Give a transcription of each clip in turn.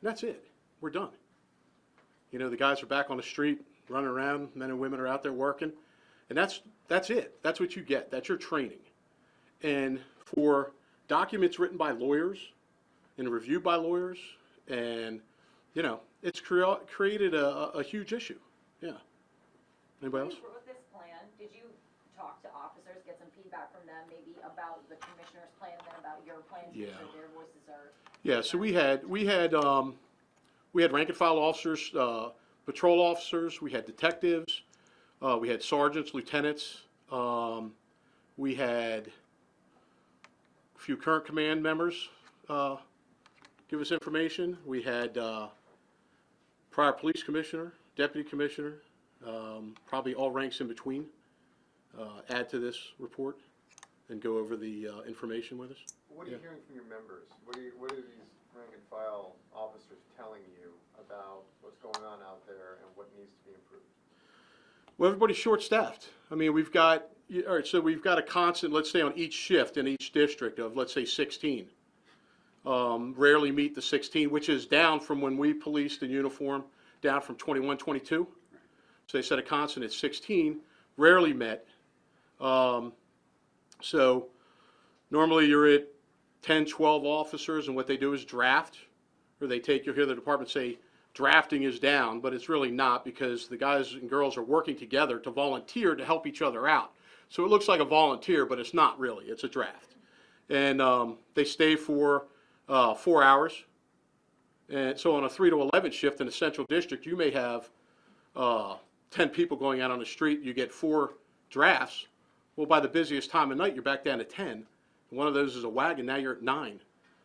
And that's it. We're done. You know, the guys are back on the street, running around, men and women are out there working, and that's it. That's what you get. That's your training. And for documents written by lawyers and reviewed by lawyers, and, you know, it's created a huge issue. Yeah. Anybody else? When you wrote this plan, did you talk to officers, get some feedback from them, maybe about the commissioner's plan and then about your plan, to make sure their voices are? Yeah. So we had rank and file officers, patrol officers, we had detectives, we had sergeants, lieutenants, we had a few current command members give us information. We had prior police commissioner, deputy commissioner, probably all ranks in between, add to this report and go over the information with us. What are you hearing from your members? What are these rank and file officers telling you about what's going on out there and what needs to be improved? Well, everybody's short-staffed. I mean, we've got, all right, so we've got a constant, let's say on each shift in each district of, let's say, 16. Rarely meet the 16, which is down from when we policed in uniform, down from 21, 22. So they set a constant at 16, rarely met. So normally you're at 10, 12 officers, and what they do is draft, or they take, you'll hear the department say, drafting is down, but it's really not, because the guys and girls are working together to volunteer to help each other out. So it looks like a volunteer, but it's not really, it's a draft. And they stay for 4 hours. And so on a 3 to 11 shift in the central district, you may have 10 people going out on the street, you get 4 drafts. Well, by the busiest time of night, you're back down to 10. One of those is a wagon, now you're at 9.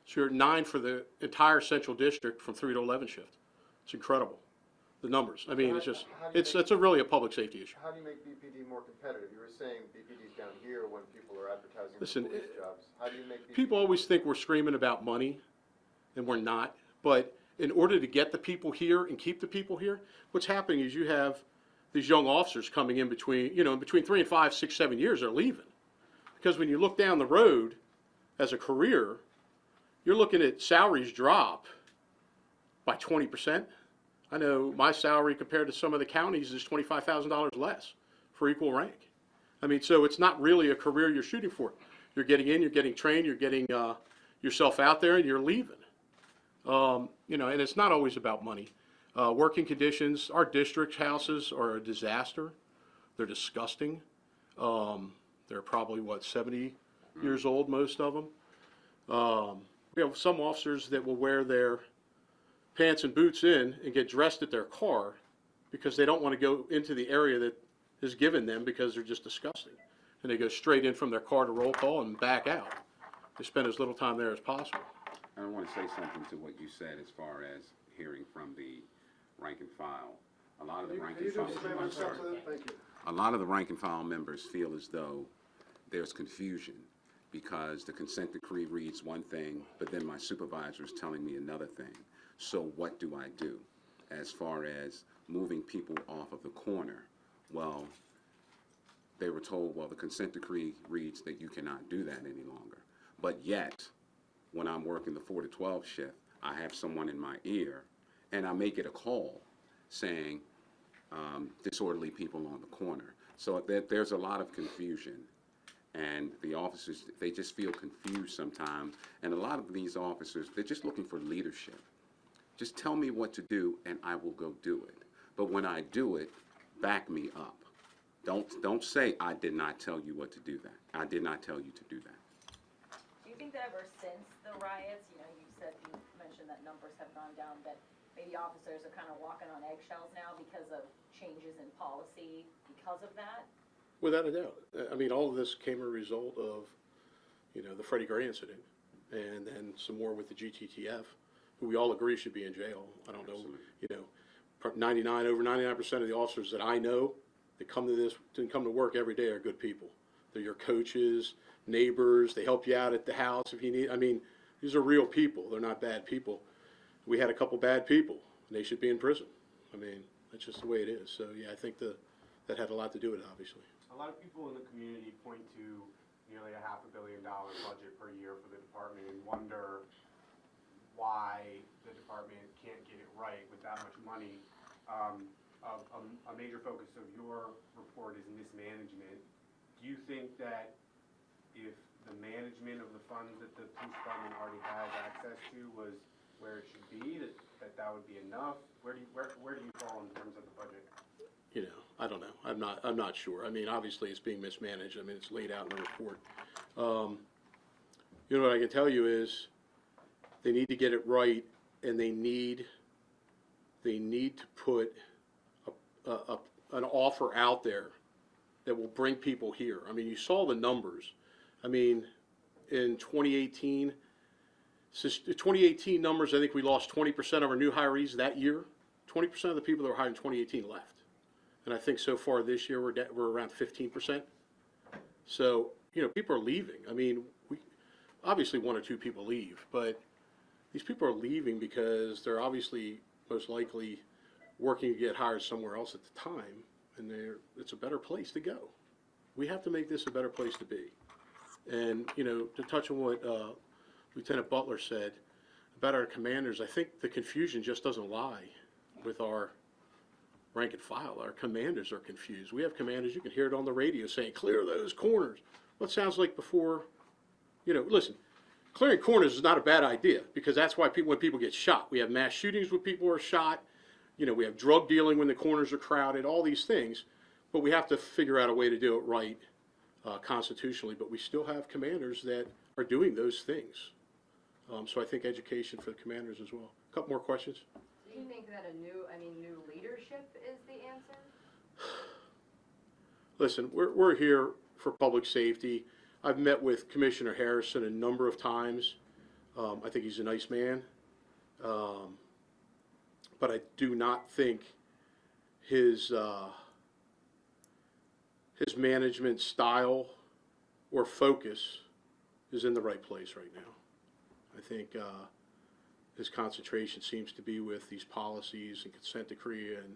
So you're at 9 for the entire central district from 3 to 11 shift. It's incredible, the numbers. I mean, it's just, it's really a public safety issue. How do you make BPD more competitive? You were saying BPD's down here when people are advertising Listen, for police jobs. How do you make BPD? People always think we're screaming about money, and we're not. But in order to get the people here and keep the people here, what's happening is you have these young officers coming in between, you know, in between 3 and 5, 6, 7 years, they're leaving. Because when you look down the road as a career, you're looking at salaries drop by 20%. I know my salary compared to some of the counties is $25,000 less for equal rank. I mean, so it's not really a career you're shooting for. You're getting in, you're getting trained, you're getting yourself out there, and you're leaving. You know, and it's not always about money. Working conditions, our district houses are a disaster. They're disgusting. They're probably, what, 70 years old, most of them. We have some officers that will wear their pants and boots in and get dressed at their car because they don't want to go into the area that is given them because they're just disgusting. And they go straight in from their car to roll call and back out. They spend as little time there as possible. I want to say something to what you said as far as hearing from the rank and file. A lot of the rank and file, I'm sorry. A lot of the rank and file members feel as though there's confusion because the consent decree reads one thing, but then my supervisor is telling me another thing. So what do I do as far as moving people off of the corner? Well, they were told, well, the consent decree reads that you cannot do that any longer. But yet, when I'm working the 4 to 12 shift, I have someone in my ear, and I may get a call saying disorderly people on the corner. So there's a lot of confusion, and the officers, they just feel confused sometimes. And a lot of these officers, they're just looking for leadership. Just tell me what to do, and I will go do it. But when I do it, back me up. Don't say I did not tell you what to do that. I did not tell you to do that. Do you think that ever since the riots, you know, you mentioned that numbers have gone down, that maybe officers are kind of walking on eggshells now because of changes in policy because of that? Without a doubt. I mean, all of this came a result of, you know, the Freddie Gray incident, and then some more with the GTTF, who we all agree should be in jail. I don't know, you know, over 99% of the officers that I know that come to work every day are good people. They're your coaches, neighbors. They help you out at the house if you need. I mean, these are real people. They're not bad people. We had a couple bad people, and they should be in prison. I mean, that's just the way it is. So yeah, I think that had a lot to do with it, obviously. A lot of people in the community point to nearly a $500 million budget per year for the department and wonder why the department can't right with that much money. A major focus of your report is mismanagement. Do you think that if the management of the funds that the police department already has access to was where it should be, that would be enough? Where do you fall in terms of the budget? You know, I don't know. I'm not sure. I mean, obviously it's being mismanaged. I mean, it's laid out in the report. You know, what I can tell you is they need to get it right, and they need to put an offer out there that will bring people here. I mean, you saw the numbers. I mean, in 2018, since the 2018 numbers, I think we lost 20% of our new hirees that year. 20% of the people that were hired in 2018 left. And I think so far this year, we're around 15%. So, you know, people are leaving. I mean, we obviously one or two people leave, but these people are leaving because they're obviously most likely working to get hired somewhere else at the time, and it's a better place to go. We have to make this a better place to be. And, you know, to touch on what Lieutenant Butler said about our commanders, I think the confusion just doesn't lie with our rank and file. Our commanders are confused. We have commanders, you can hear it on the radio saying, clear those corners. What sounds like before, you know, listen, clearing corners is not a bad idea, because that's why when people get shot. We have mass shootings when people are shot. You know, we have drug dealing when the corners are crowded, all these things. But we have to figure out a way to do it right constitutionally. But we still have commanders that are doing those things. So I think education for the commanders as well. A couple more questions? Do you think that new leadership is the answer? Listen, we're here for public safety. I've met with Commissioner Harrison a number of times. I think he's a nice man. But I do not think his management style or focus is in the right place right now. I think his concentration seems to be with these policies and consent decree, and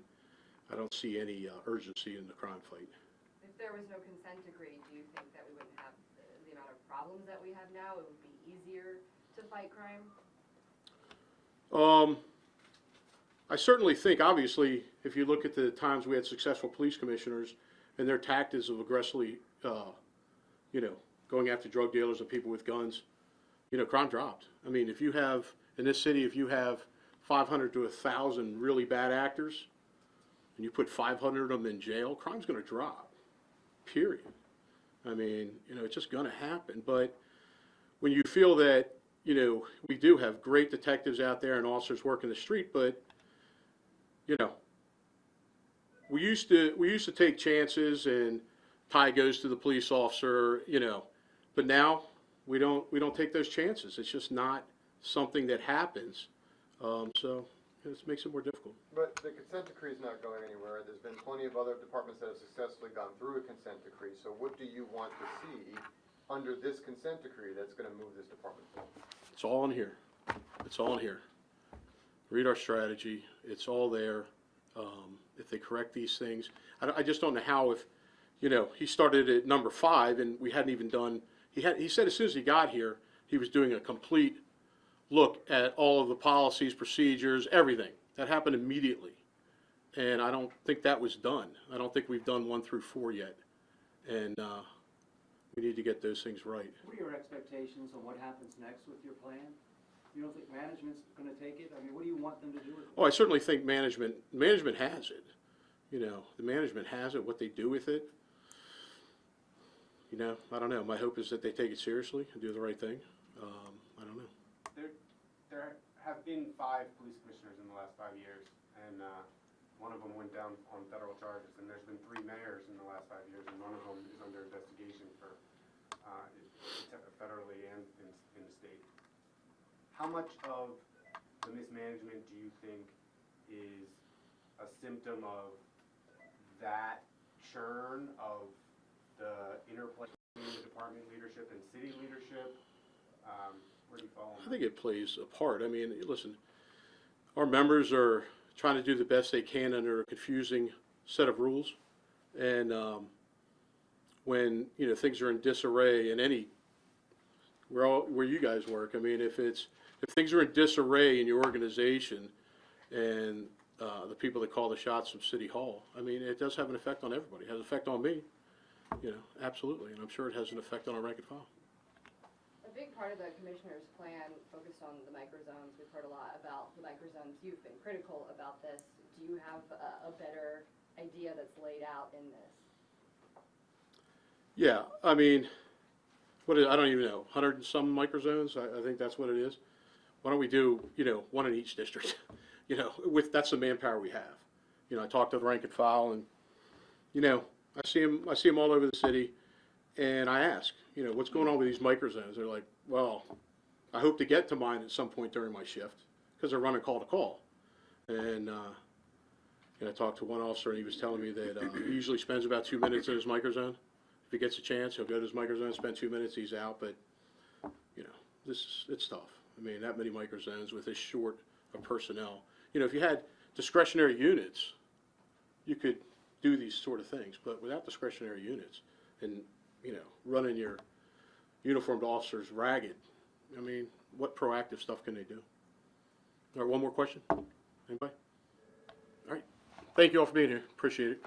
I don't see any urgency in the crime fight. If there was no consent decree, do you think that we wouldn't have the amount of problems that we have now? It would be easier to fight crime? I certainly think, obviously, if you look at the times we had successful police commissioners and their tactics of aggressively, you know, going after drug dealers and people with guns, you know, crime dropped. I mean, if you have, in this city, if you have 500 to 1,000 really bad actors, and you put 500 of them in jail, crime's going to drop, period. I mean, you know, it's just going to happen. But when you feel that, you know, we do have great detectives out there and officers working the street, but, you know, we used to take chances and tie goes to the police officer, you know, but now we don't take those chances. It's just not something that happens. So it makes it more difficult. But the consent decree is not going anywhere. There's been plenty of other departments that have successfully gone through a consent decree. So what do you want to see under this consent decree that's going to move this department forward? It's all in here. It's all in here. Read our strategy. It's all there. If they correct these things, I just don't know how. If, you know, he started at number 5 and we hadn't even done. He said as soon as he got here, he was doing a complete look at all of the policies, procedures, everything. That happened immediately, and I don't think that was done. I don't think we've done 1 through 4 yet, and we need to get those things right. What are your expectations on what happens next with your plan? You don't think management's going to take it? I mean, what do you want them to do with it? Oh, I certainly think management has it. You know, the management has it. What they do with it, you know, I don't know. My hope is that they take it seriously and do the right thing. I don't know. There have been 5 police commissioners in the last 5 years, and one of them went down on federal charges, and there's been 3 mayors in the last 5 years, and one of them is under investigation for federally and in the state. How much of the mismanagement do you think is a symptom of that churn of the interplay between the department leadership and city leadership? Where do you fall on that? I think it plays a part. I mean, listen, our members are trying to do the best they can under a confusing set of rules, and when, you know, things are in disarray in any where you guys work. I mean, if things are in disarray in your organization, and the people that call the shots from City Hall. I mean, it does have an effect on everybody. It has an effect on me, you know, absolutely, and I'm sure it has an effect on our rank and file. A big part of the commissioner's plan focused on the microzones. We've heard a lot about the microzones. You've been critical about this. Do you have a better idea that's laid out in this? Yeah, I mean, I don't even know, 100 and some microzones, I think that's what it is. Why don't we do, you know, one in each district? You know, that's the manpower we have. You know, I talked to the rank and file, and, you know, I see them all over the city, and I ask, you know, what's going on with these microzones? They're like, well, I hope to get to mine at some point during my shift, because they're running call to call. And I talked to one officer, and he was telling me that he usually spends about 2 minutes in his microzone. If he gets a chance, he'll go to his microzone, spend 2 minutes, he's out. But, you know, it's tough. I mean, that many microzones with this short of personnel. You know, if you had discretionary units, you could do these sort of things. But without discretionary units and, you know, running your uniformed officers ragged, I mean, what proactive stuff can they do? All right, one more question? Anybody? All right. Thank you all for being here. Appreciate it.